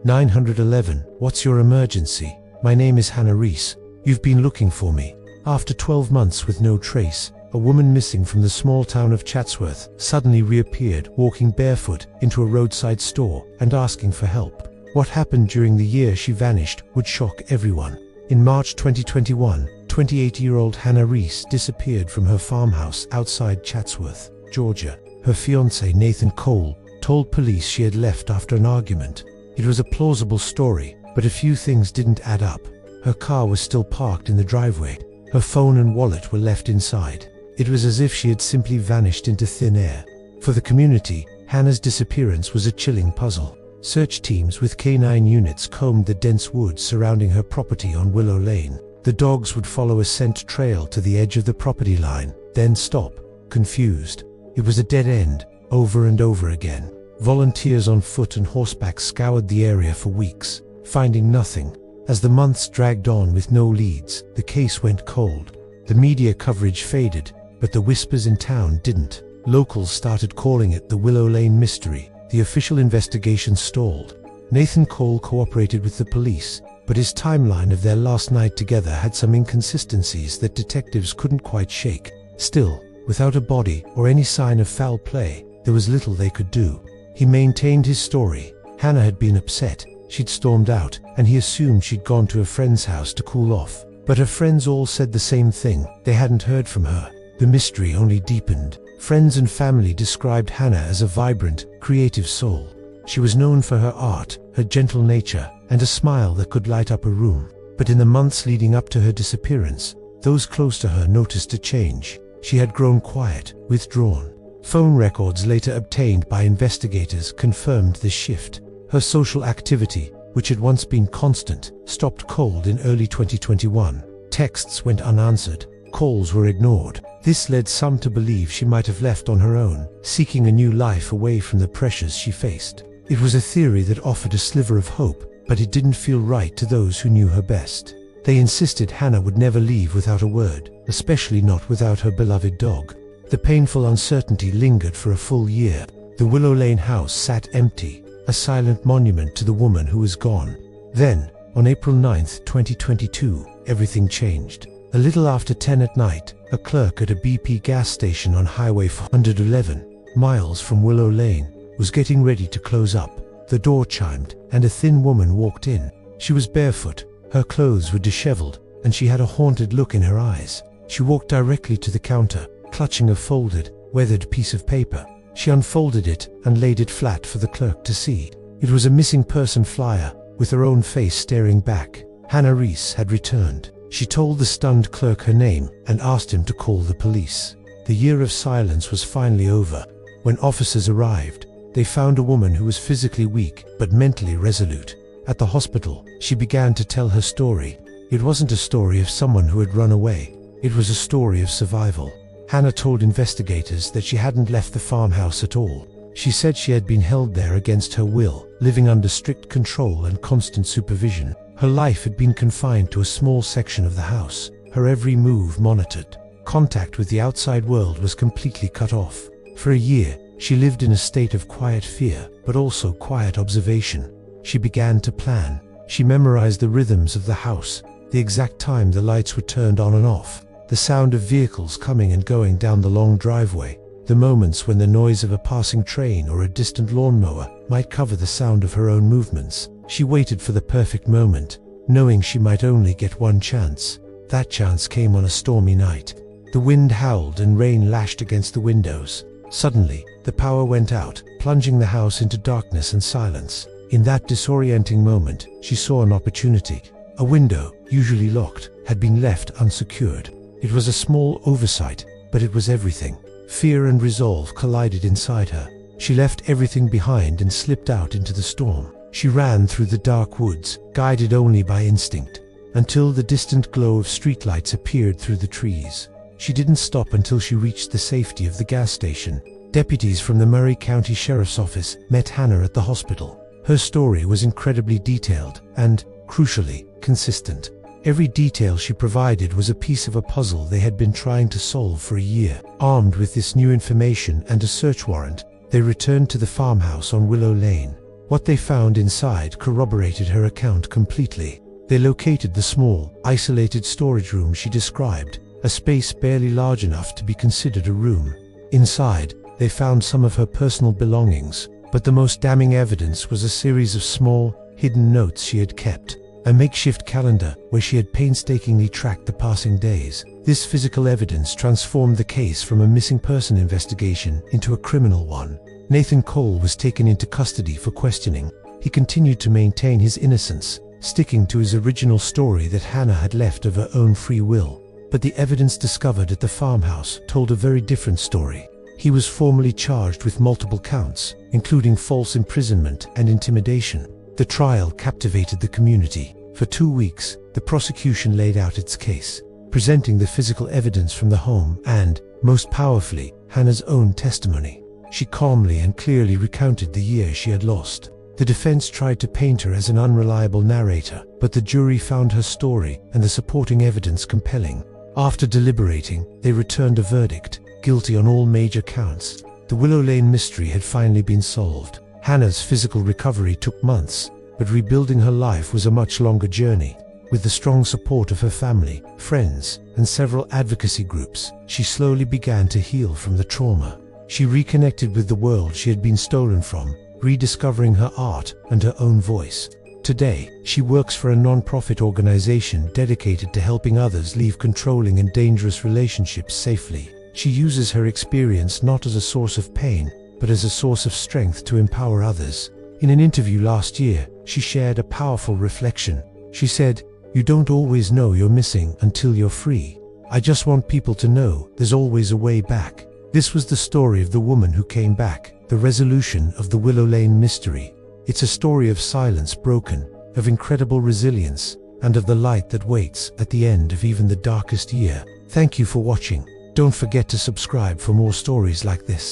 911. What's your emergency? My name is Hannah Reece. You've been looking for me. After 12 months with no trace, a woman missing from the small town of Chatsworth suddenly reappeared, walking barefoot into a roadside store and asking for help. What happened during the year she vanished would shock everyone. In March 2021, 28-year-old Hannah Reece disappeared from her farmhouse outside Chatsworth, Georgia. Her fiancé, Nathan Cole, told police she had left after an argument. It was a plausible story, but a few things didn't add up. Her car was still parked in the driveway. Her phone and wallet were left inside. It was as if she had simply vanished into thin air. For the community, Hannah's disappearance was a chilling puzzle. Search teams with K9 units combed the dense woods surrounding her property on Willow Lane. The dogs would follow a scent trail to the edge of the property line, then stop, confused. It was a dead end, over and over again. Volunteers on foot and horseback scoured the area for weeks, finding nothing. As the months dragged on with no leads, the case went cold. The media coverage faded, but the whispers in town didn't. Locals started calling it the Willow Lane mystery. The official investigation stalled. Nathan Cole cooperated with the police, but his timeline of their last night together had some inconsistencies that detectives couldn't quite shake. Still, without a body or any sign of foul play, there was little they could do. He maintained his story. Hannah had been upset. She'd stormed out, and he assumed she'd gone to a friend's house to cool off. But her friends all said the same thing. They hadn't heard from her. The mystery only deepened. Friends and family described Hannah as a vibrant, creative soul. She was known for her art, her gentle nature, and a smile that could light up a room. But in the months leading up to her disappearance, those close to her noticed a change. She had grown quiet, withdrawn. Phone records later obtained by investigators confirmed this shift. Her social activity, which had once been constant, stopped cold in early 2021. Texts went unanswered. Calls were ignored. This led some to believe she might have left on her own, seeking a new life away from the pressures she faced. It was a theory that offered a sliver of hope, but it didn't feel right to those who knew her best. They insisted Hannah would never leave without a word, especially not without her beloved dog. The painful uncertainty lingered for a full year. The Willow Lane house sat empty, a silent monument to the woman who was gone. Then, on April 9, 2022, everything changed. A little after 10 at night, a clerk at a BP gas station on Highway 411, miles from Willow Lane, was getting ready to close up. The door chimed, and a thin woman walked in. She was barefoot, her clothes were disheveled, and she had a haunted look in her eyes. She walked directly to the counter, clutching a folded, weathered piece of paper. She unfolded it and laid it flat for the clerk to see. It was a missing person flyer, with her own face staring back. Hannah Reece had returned. She told the stunned clerk her name and asked him to call the police. The year of silence was finally over. When officers arrived, they found a woman who was physically weak but mentally resolute. At the hospital, she began to tell her story. It wasn't a story of someone who had run away. It was a story of survival. Hannah told investigators that she hadn't left the farmhouse at all. She said she had been held there against her will, living under strict control and constant supervision. Her life had been confined to a small section of the house, her every move monitored. Contact with the outside world was completely cut off. For a year, she lived in a state of quiet fear, but also quiet observation. She began to plan. She memorized the rhythms of the house, the exact time the lights were turned on and off, the sound of vehicles coming and going down the long driveway, the moments when the noise of a passing train or a distant lawnmower might cover the sound of her own movements. She waited for the perfect moment, knowing she might only get one chance. That chance came on a stormy night. The wind howled and rain lashed against the windows. Suddenly, the power went out, plunging the house into darkness and silence. In that disorienting moment, she saw an opportunity. A window, usually locked, had been left unsecured. It was a small oversight, but it was everything. Fear and resolve collided inside her. She left everything behind and slipped out into the storm. She ran through the dark woods, guided only by instinct, until the distant glow of streetlights appeared through the trees. She didn't stop until she reached the safety of the gas station. Deputies from the Murray County Sheriff's Office met Hannah at the hospital. Her story was incredibly detailed and, crucially, consistent. Every detail she provided was a piece of a puzzle they had been trying to solve for a year. Armed with this new information and a search warrant, they returned to the farmhouse on Willow Lane. What they found inside corroborated her account completely. They located the small, isolated storage room she described, a space barely large enough to be considered a room. Inside, they found some of her personal belongings, but the most damning evidence was a series of small, hidden notes she had kept, a makeshift calendar where she had painstakingly tracked the passing days. This physical evidence transformed the case from a missing person investigation into a criminal one. Nathan Cole was taken into custody for questioning. He continued to maintain his innocence, sticking to his original story that Hannah had left of her own free will. But the evidence discovered at the farmhouse told a very different story. He was formally charged with multiple counts, including false imprisonment and intimidation. The trial captivated the community. For 2 weeks, the prosecution laid out its case, presenting the physical evidence from the home and, most powerfully, Hannah's own testimony. She calmly and clearly recounted the years she had lost. The defense tried to paint her as an unreliable narrator, but the jury found her story and the supporting evidence compelling. After deliberating, they returned a verdict, guilty on all major counts. The Willow Lane mystery had finally been solved. Hannah's physical recovery took months, but rebuilding her life was a much longer journey. With the strong support of her family, friends, and several advocacy groups, she slowly began to heal from the trauma. She reconnected with the world she had been stolen from, rediscovering her art and her own voice. Today, she works for a non-profit organization dedicated to helping others leave controlling and dangerous relationships safely. She uses her experience not as a source of pain, but as a source of strength to empower others. In an interview last year, she shared a powerful reflection. She said, "You don't always know you're missing until you're free. I just want people to know there's always a way back." This was the story of the woman who came back, the resolution of the Willow Lane mystery. It's a story of silence broken, of incredible resilience, and of the light that waits at the end of even the darkest year. Thank you for watching. Don't forget to subscribe for more stories like this.